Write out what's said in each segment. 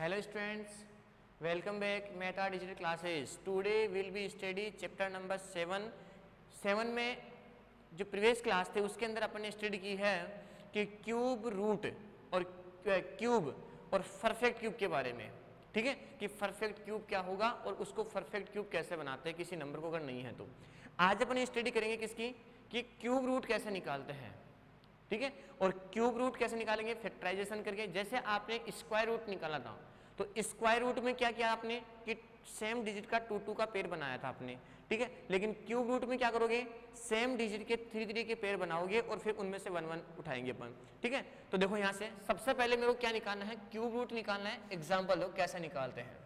Hello students, welcome back Meta Digital Classes. Today we'll be study chapter number 7. 7 में जो previous class थे उसके अंदर अपन ने स्टडी की है कि क्यूब रूट और क्यूब और परफेक्ट क्यूब के बारे में, ठीक है, कि परफेक्ट क्यूब क्या होगा और उसको परफेक्ट क्यूब कैसे बनाते हैं किसी नंबर को अगर नहीं है तो। आज अपन स्टडी करेंगे किसकी, कि क्यूब रूट कैसे निकालते हैं, ठीक है। और क्यूब रूट कैसे निकालेंगे, फैक्टराइजेशन करके। जैसे आपने स्क्वायर रूट निकाला था तो स्क्वायर रूट में क्या किया आपने कि सेम डिजिट का 2 का पेयर बनाया था आपने, ठीक है। लेकिन क्यूब रूट में क्या करोगे, सेम डिजिट के 3 के पेयर बनाओगे और फिर उनमें से 1 उठाएंगे अपन, ठीक है। तो देखो यहां से सबसे पहले मेरे को क्या निकालना है, क्यूब रूट निकालना है। एग्जाम्पल लो कैसे निकालते हैं।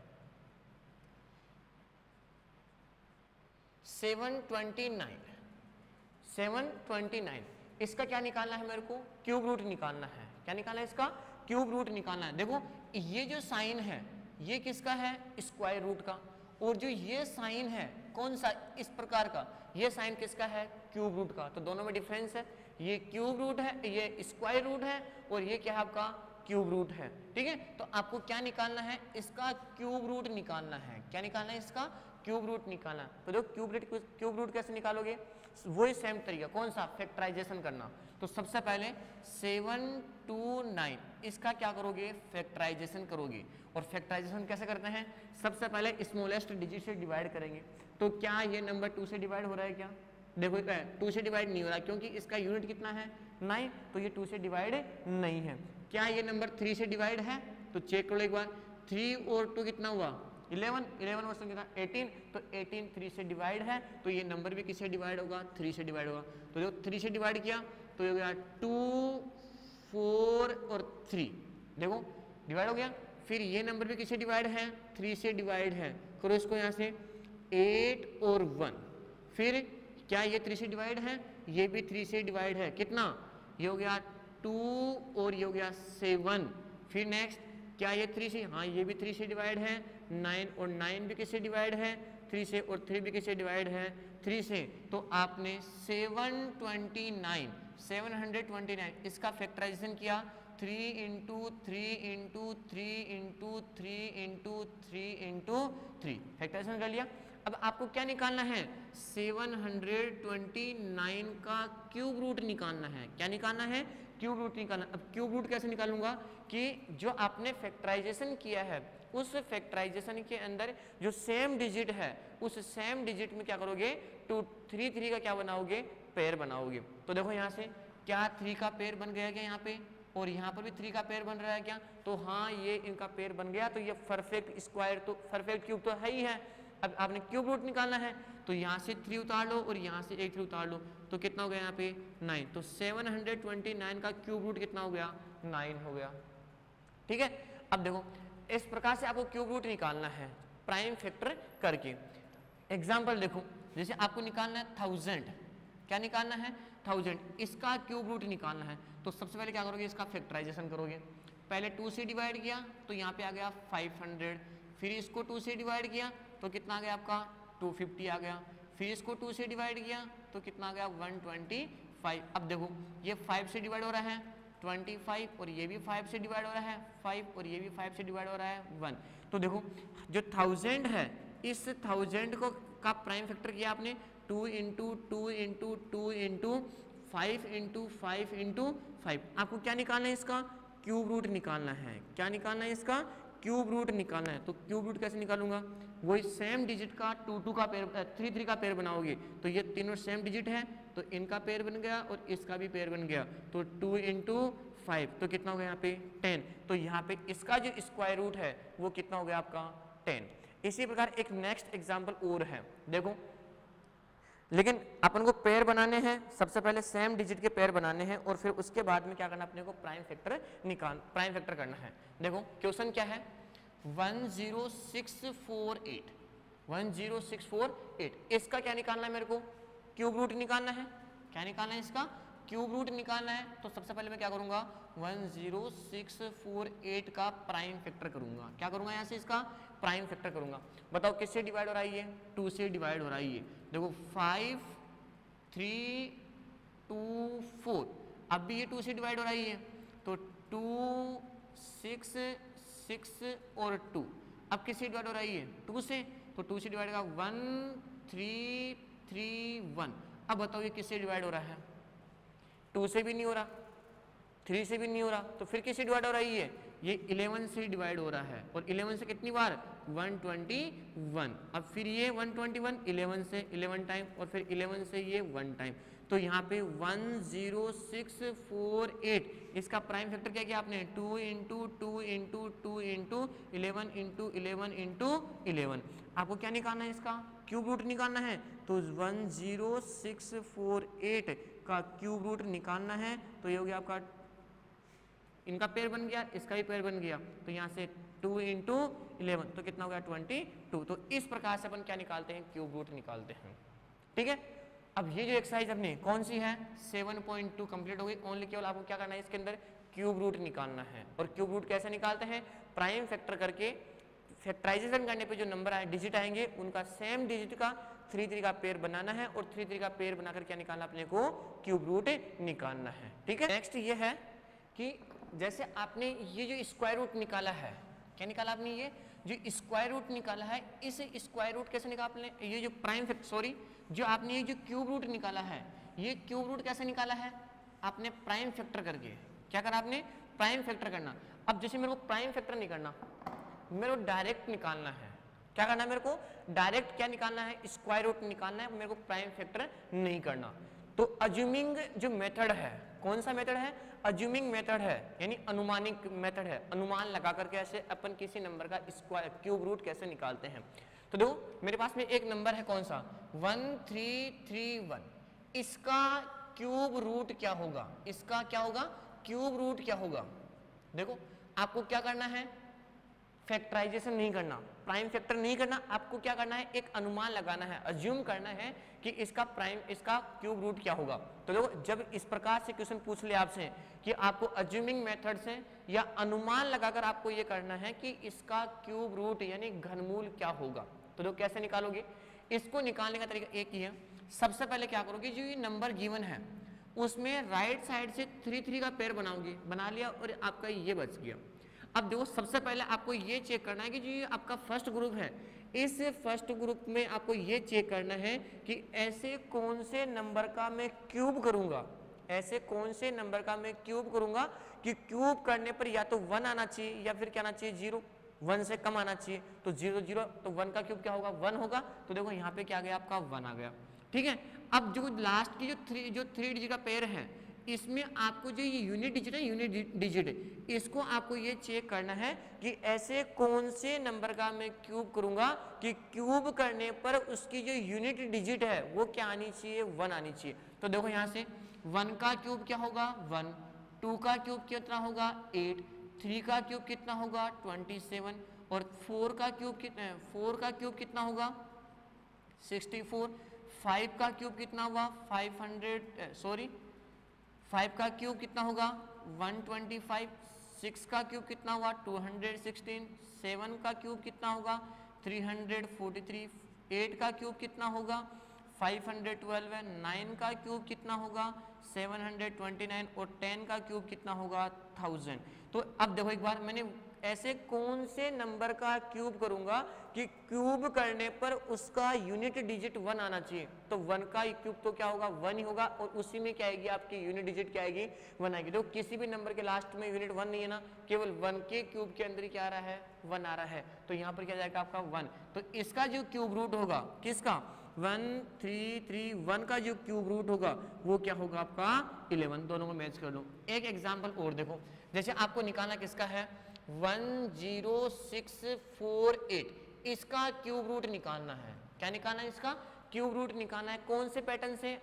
729 इसका क्या निकालना है, मेरे को क्यूब रूट निकालना है। क्या निकालना है, इसका क्यूब रूट निकालना है। देखो ये जो साइन है ये किसका है, स्क्वायर रूट का, और जो ये साइन है कौन सा, इस प्रकार का, ये साइन किसका है, क्यूब रूट का। तो दोनों में डिफरेंस है, ये क्यूब रूट है, ये स्क्वायर रूट है, और ये क्या है आपका क्यूब रूट है, ठीक है। तो आपको क्या निकालना है, इसका क्यूब रूट निकालना है। क्या निकालना है, इसका क्यूब रूट निकालना। तो देखो क्यूब रूट कैसे निकालोगे, वही सेम तरीका, कौन सा, फैक्टराइजेशन करना। तो सबसे पहले 729 इसका क्या करोगे, फैक्टराइजेशन करोगे। और फैक्टराइजेशन कैसे करते हैं, सबसे पहले स्मॉलेस्ट डिजिट से डिवाइड करेंगे। तो क्या ये नंबर 2 से डिवाइड हो रहा है, क्या देखो 2 से डिवाइड नहीं हो रहा क्योंकि इसका यूनिट कितना है 9, तो ये 2 से डिवाइड नहीं है। क्या ये नंबर 3 से डिवाइड है, तो चेक करो एक बार, 3 और 2 कितना हुआ 11 वर्ष कितना 18, तो 18 3 से डिवाइड है, तो ये नंबर भी किससे डिवाइड होगा, 3 से डिवाइड होगा। तो जो 3 से डिवाइड किया तो ये हो गया 2 4 और 3, देखो डिवाइड हो गया। फिर ये नंबर भी किससे डिवाइड है, 3 से डिवाइड है। करो इसको यहाँ से 8 और 1, फिर क्या ये 3 से डिवाइड है, ये भी 3 से डिवाइड है, कितना ये हो गया 2 और ये हो गया 7। फिर नेक्स्ट क्या ये 3 से, हाँ ये भी 3 से डिवाइड है, 9 और 9 भी किससे डिवाइड है 3 से, और 3 भी किससे डिवाइड है 3 से। तो आपने 729 इसका फैक्टराइजेशन किया, 3 into 3 into 3 into 3 into 3 into 3, factorization कर लिया। अब आपको क्या निकालना है, 729 का क्यूब रूट निकालना है। क्या निकालना है, क्यूब रूट निकालना। अब क्यूब रूट कैसे निकालूंगा, कि जो आपने फैक्टराइजेशन किया है उस फैक्टराइजेशन के अंदर जो सेम डिजिट है उस सेम डिजिट में क्या करोगे, 3 का क्या बनाओगे, पेयर बनाओगे। तो देखो यहाँ से क्या 3 का पेयर बन गया क्या यहाँ पे, और यहाँ पर भी 3 का पेयर बन रहा है क्या, तो हाँ ये इनका पेयर बन गया। तो ये परफेक्ट स्क्वायर, तो परफेक्ट क्यूब तो है ही है। अब आपने क्यूब रूट निकालना है, तो यहाँ से 3 उतार लो और यहाँ से एक 3 उतार लो, तो कितना हो गया यहाँ पे 9। तो 729 का क्यूब रूट कितना हो गया, 9 हो गया, ठीक है। अब देखो इस प्रकार से आपको क्यूब रूट निकालना है प्राइम फैक्टर करके। एग्जाम्पल देखो, जैसे आपको निकालना है 1000, क्या निकालना है 1000, इसका क्यूब रूट निकालना है। तो सबसे पहले क्या करोगे, इसका फैक्टराइजेशन करोगे। पहले 2 से डिवाइड किया तो यहाँ पे आ गया 500, फिर इसको 2 से डिवाइड किया तो कितना आ गया आपका 250 आ गया, फिर इसको 2 से डिवाइड किया तो कितना आ गया 125। अब देखो ये 5 से डिवाइड हो रहा है 25, और ये भी 5 से डिवाइड हो रहा है 5, और ये भी 5 से डिवाइड हो रहा है 1। तो देखो जो 1000 है, इस 1000 को का प्राइम फैक्टर किया आपने 2 into 2 into 2 into 5 into 5 into 5। आपको क्या निकालना है, इसका क्यूब रूट निकालना है। क्या निकालना है, इसका क्यूब रूट निकालना है। तो क्यूब रूट कैसे निकालूंगा, वही सेम डिजिट का 2 का पेयर 3 का पेयर बनाओगे। तो ये तीनों सेम डिजिट है, तो इनका पेयर बन गया और इसका भी पेयर बन गया, तो 2 इंटू 5, तो कितना हो गया यहाँ पे 10। तो यहाँ पे इसका जो स्क्वायर रूट है वो कितना हो गया आपका 10। इसी प्रकार एक नेक्स्ट एग्जाम्पल और है, देखो लेकिन अपन को पेयर बनाने हैं, सबसे पहले सेम डिजिट के पेयर बनाने हैं और फिर उसके बाद में क्या करना, अपने को प्राइम फैक्टर करना है। देखो क्वेश्चन क्या है, 10648 इसका क्या निकालना है, मेरे को क्यूब रूट निकालना है। क्या निकालना है, इसका क्यूब रूट निकालना है। तो सबसे पहले मैं क्या करूंगा, 10648 का प्राइम फैक्टर करूंगा। क्या करूंगा, यहाँ से इसका प्राइम फैक्टर करूंगा। बताओ किससे डिवाइड हो रहा है, ये 2 से डिवाइड हो रहा है। ये देखो 5 3 2 4, अब भी ये 2 से डिवाइड हो रहा है, ये तो 2 6 6 और 2, अब किससे डिवाइड हो रहा है ये 2 से, तो 2 से डिवाइड होगा 1 3 3 1। अब बताओ ये किससे डिवाइड हो रहा है, 2 से भी नहीं हो रहा, 3 से भी नहीं हो रहा, तो फिर किससे डिवाइड हो रहा है ये 11 से डिवाइड हो रहा है। और 11 से कितनी बार 121। अब फिर ये 121 11 से 11 टाइम और फिर 11 से ये 1 टाइम, तो यहाँ पे 10648 इसका प्राइम फैक्टर क्या किया आपने 2 into 2 into 2 into 11 into 11 into 11। आपको क्या निकालना है, इसका क्यूब रूट निकालना है, तो 10648 का क्यूब रूट निकालना है। तो ये हो गया आपका, इनका पेयर बन गया, इसका भी पेयर बन गया, तो यहाँ से 2 इंटू 11 तो कितना हो गया 22। तो इस प्रकार से अपन क्या निकालते हैं, क्यूब रूट निकालते हैं। ठीक है, अब ये जो एक्सरसाइज अपनी कौन सी है 7.2 कंप्लीट हो गई। ओनली केवल आपको क्या करना है, इसके अंदर क्यूब रूट निकालना है। और क्यूब रूट कैसे निकालते हैं, प्राइम फैक्टर करके फैक्टराइजेशन करने पे जो नंबर आए डिजिट आएंगे उनका सेम डिजिट का 3 3 का पेयर बनाना है और 3 3 का पेयर बनाकर क्या निकालना, अपने को क्यूब रूट निकालना है। ठीक है, नेक्स्ट ये है कि जैसे आपने ये जो स्क्वायर रूट निकाला है, क्या निकाला आपने, ये जो स्क्वायर रूट निकाला है, इस स्क्वायर रूट कैसे निकाले, ये जो प्राइम फैक्टर सॉरी जो आपने ये जो क्यूब रूट निकाला है, ये क्यूब रूट कैसे निकाला है, आपने प्राइम फैक्टर करके क्या करा, आपने प्राइम फैक्टर करना। अब जैसे मेरे को प्राइम फैक्टर नहीं करना, मेरे को डायरेक्ट निकालना है, क्या करना है, मेरे को डायरेक्ट क्या निकालना है, स्क्वायर रूट निकालना है, मेरे को प्राइम फैक्टर नहीं करना। तो अज्यूमिंग जो मेथड है, कौन सा मेथड है, अज्यूमिंग मेथड है, यानी अनुमानिक मेथड है, अनुमान लगा करके ऐसे अपन किसी नंबर का स्क्वायर क्यूब रूट कैसे निकालते हैं। तो देखो मेरे पास में एक नंबर है कौन सा 1331, इसका क्यूब रूट क्या होगा, इसका क्या होगा क्यूब रूट क्या होगा। देखो आपको क्या करना है, फैक्टराइजेशन नहीं करना, प्राइम फैक्टर नहीं करना, आपको क्या करना है, एक अनुमान लगाना है, अज्यूम करना है कि इसका क्यूब रूट क्या होगा। तो देखो जब इस प्रकार से क्वेश्चन पूछ ले आपसे कि आपको अज्यूमिंग मेथड से या अनुमान लगाकर आपको ये करना है कि इसका क्यूब रूट यानी घनमूल क्या होगा, तो देखो कैसे निकालोगे। इसको निकालने का तरीका एक ही है, सबसे पहले क्या करोगे, जो ये नंबर गिवन है उसमें राइट साइड से 3 3 का पेयर बनाओगे, बना लिया और आपका ये बच गया। अब देखो सबसे पहले आपको ये चेक करना है कि जो ये आपका फर्स्ट ग्रुप है, इस फर्स्ट ग्रुप में आपको ये चेक करना है कि ऐसे कौन से नंबर का मैं क्यूब करूंगा, ऐसे कौन से नंबर का मैं क्यूब करूंगा कि क्यूब करने पर या तो 1 आना चाहिए या फिर क्या आना चाहिए 0, 1 से कम आना चाहिए। तो 0 0 तो 1 का क्यूब क्या होगा 1 होगा। तो देखो यहाँ पे क्या आ गया आपका 1 आ गया। ठीक है, अब जो लास्ट की जो 3 डिजिट का पेयर है, इसमें आपको जो ये यूनिट डिजिट है, यूनिट डिजिट इसको आपको ये चेक करना है कि ऐसे कौन से नंबर का मैं क्यूब करूंगा कि क्यूब करने पर उसकी जो यूनिट डिजिट है वो क्या आनी चाहिए 1 आनी चाहिए। तो देखो यहाँ से 1 का क्यूब क्या होगा 1, 2 का क्यूब कितना होगा 8, 3 का क्यूब कितना होगा 27 और 4 का क्यूब कितना होगा 64, 5 का क्यूब कितना हुआ 5 का क्यूब कितना होगा 125, 6 का क्यूब कितना हुआ 216, 7 का क्यूब कितना होगा 343, 8 का क्यूब कितना होगा 512 है, 9 का क्यूब कितना होगा 729 और 10 का क्यूब कितना होगा 1000। तो अब देखो एक बार मैंने ऐसे कौन से नंबर का क्यूब करूंगा कि क्यूब करने पर उसका यूनिट डिजिट 1 आना चाहिए। तो 1 का क्यूब तो क्या होगा 1 ही होगा और उसी में क्या आएगी आपकी यूनिट डिजिट क्या आएगी 1 आएगी। तो किसी भी नंबर के लास्ट में यूनिट 1 नहीं है ना, केवल 1 के क्यूब के अंदर ही क्या आ रहा है 1 आ रहा है। तो यहाँ पर क्या जाएगा आपका 1। तो इसका जो क्यूब रूट होगा किसका 1331 का जो क्यूब रूट होगा वो क्या होगा आपका 11। दोनों को मैच कर लो। एक एग्जाम्पल और देखो, जैसे आपको निकालना किसका है 10648, इसका क्यूब रूट निकालना है। क्या निकालना है इसका क्यूब रूट निकालना है। कौन से पैटर्न से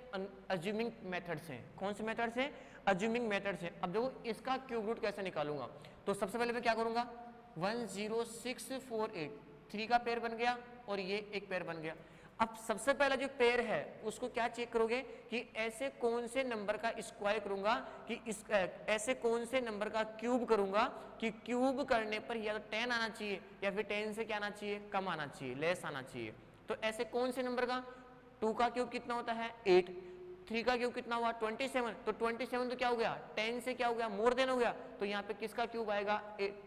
अज्यूमिंग मेथड से, कौन से मेथड से अज्यूमिंग मेथड से। अब देखो इसका क्यूब रूट कैसे निकालूंगा। तो सबसे पहले मैं क्या करूंगा 10648 3 का पेयर बन गया और ये एक पेयर बन गया। अब सबसे पहला जो पेयर है उसको क्या चेक करोगे कि ऐसे कौन से नंबर का स्क्वायर करूंगा कि ऐसे कौन से नंबर का क्यूब करूंगा कि क्यूब करने पर या तो 10 आना चाहिए या फिर 10 से क्या आना चाहिए कम आना चाहिए, लेस आना चाहिए। तो ऐसे कौन से नंबर का 2 का क्यूब कितना होता है 8, 3 का क्यूब कितना हुआ 27, तो 27 तो क्या हो गया 10 से क्या हो गया मोर देन हो गया, तो यहाँ पे किसका क्यूब आएगा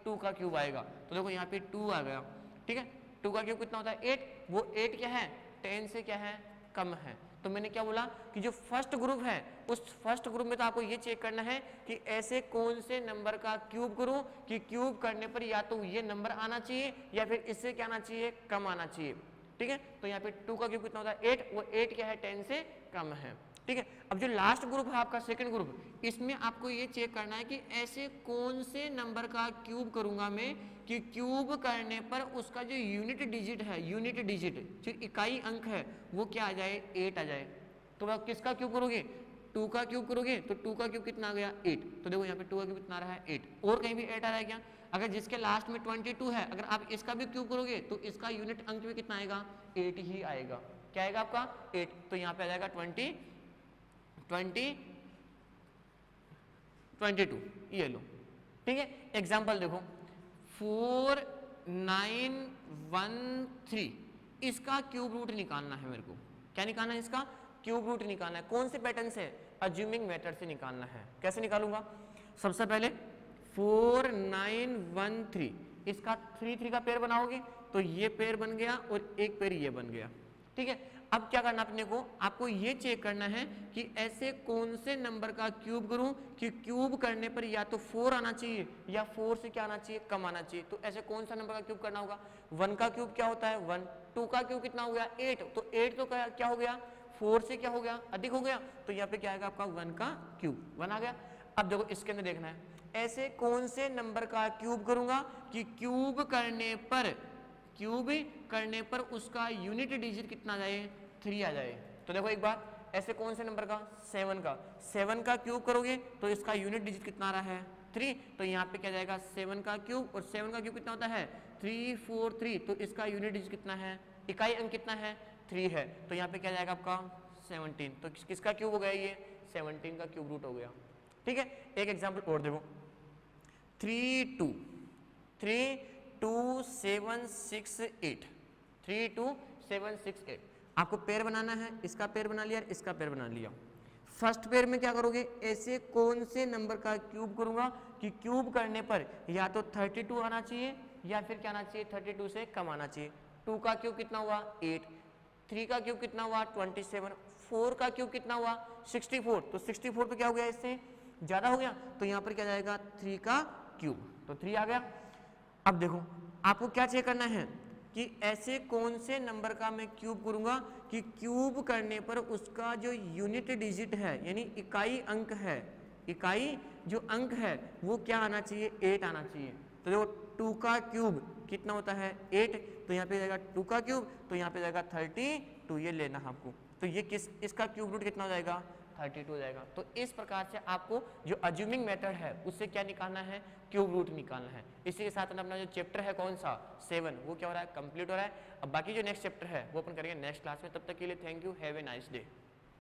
2 का क्यूब आएगा। तो देखो यहाँ पे 2 आ गया, ठीक है। 2 का क्यूब कितना होता है 8, वो 8 क्या है 10 से क्या है कम है। तो मैंने क्या बोला कि जो फर्स्ट ग्रुप है उस फर्स्ट ग्रुप में तो आपको ये चेक करना है कि ऐसे कौन से नंबर का क्यूब करूं कि क्यूब करने पर या तो ये नंबर आना चाहिए या फिर इससे क्या आना चाहिए कम आना चाहिए, ठीक है। तो यहाँ पे 2 का क्यूब कितना होता है 8, वो 8 क्या है 10 से कम है, ठीक है। अब जो लास्ट ग्रुप है आपका सेकंड ग्रुप, इसमें आपको ये चेक करना है कि ऐसे कौन से नंबर का क्यूब करूंगा मैं कि क्यूब करने पर उसका जो यूनिट डिजिट है, यूनिट डिजिट जो इकाई अंक है वो क्या आ जाए 8 आ जाए। तो आप किसका क्यूब करोगे 2 का क्यूब करोगे, तो 2 का क्यूब कितना आ गया 8, तो देखो यहाँ पे 2 का क्यूब कितना आ रहा है 8, और कहीं भी 8 आ रहा है क्या, अगर जिसके लास्ट में 22 है अगर आप इसका भी क्यूब करोगे तो इसका यूनिट अंक भी कितना आएगा 8 ही आएगा। क्या आएगा आपका 8, तो यहाँ पे आ जाएगा 22, ये लो, ठीक है। एग्जाम्पल देखो 4913, इसका क्यूब रूट निकालना है मेरे को। क्या निकालना है इसका क्यूब रूट निकालना है। कौन से पैटर्न से, अज्यूमिंग मेथड से निकालना है। कैसे निकालूंगा, सबसे पहले 4913 इसका 3 का पेयर बनाओगे तो ये पेयर बन गया और एक पेयर ये बन गया, ठीक है। अब क्या करना अपने को, आपको ये चेक करना है कि ऐसे कौन से नंबर का क्यूब करूं कि क्यूब करने पर या तो 4 आना चाहिए या 4 से क्या आना चाहिए कम आना चाहिए। तो ऐसे कौन सा नंबर का क्यूब करना होगा, 1 का क्यूब क्या होता है 1, 2 का क्यूब कितना हो गया 8, तो 8 तो क्या हो गया 4 से क्या हो गया अधिक हो गया, तो यहाँ पे क्या आएगा आपका 1 का क्यूब 1 आ गया। अब देखो इसके अंदर देखना है ऐसे कौन से नंबर का क्यूब करूंगा कि क्यूब करने पर उसका यूनिट डिजिट कितना आ जाए 3 आ जाए। तो देखो एक बार ऐसे कौन से नंबर का 7 का क्यूब करोगे तो इसका यूनिट डिजिट कितना आ रहा है 3, तो यहाँ पे क्या जाएगा 7 का क्यूब, और 7 का क्यूब कितना होता है 343, तो इसका यूनिट डिजिट कितना है, इकाई अंक कितना है 3 है, तो यहाँ पे क्या जाएगा आपका 17, तो किसका क्यूब हो गया ये 17 का क्यूब रूट हो गया, ठीक है। एक एग्जाम्पल और देखो 32768, आपको पेयर बनाना है, इसका पेयर बना लिया इसका पेयर बना लिया। फर्स्ट पेयर में क्या करोगे, ऐसे कौन से नंबर का क्यूब करूंगा कि क्यूब करने पर या तो 32 आना चाहिए या फिर क्या आना चाहिए 32 से कम आना चाहिए। 2 का क्यूब कितना हुआ 8, 3 का क्यूब कितना हुआ 27, 4 का क्यूब कितना हुआ 64, तो 64 तो क्या हो गया इससे ज्यादा हो गया, तो यहाँ पर क्या जाएगा 3 का क्यूब, तो 3 आ गया। अब देखो आपको क्या चेक करना है कि ऐसे कौन से नंबर का मैं क्यूब करूंगा कि क्यूब करने पर उसका जो यूनिट डिजिट है यानी इकाई अंक है, इकाई जो अंक है वो क्या आना चाहिए 8 आना चाहिए। तो देखो 2 का क्यूब कितना होता है 8, तो यहाँ पे जाएगा 2 का क्यूब, तो यहाँ पे जाएगा 32, ये लेना है आपको। तो ये इसका क्यूब रूट कितना हो जाएगा 32 हो जाएगा। तो इस प्रकार से आपको जो अज्यूमिंग मेथड है उससे क्या निकालना है क्यूब रूट निकालना है। इसी के साथ अपना जो चैप्टर है कौन सा 7 वो क्या हो रहा है कंप्लीट हो रहा है। अब बाकी जो नेक्स्ट चैप्टर है वो अपन करेंगे नेक्स्ट क्लास में। तब तक के लिए thank you, have a nice day.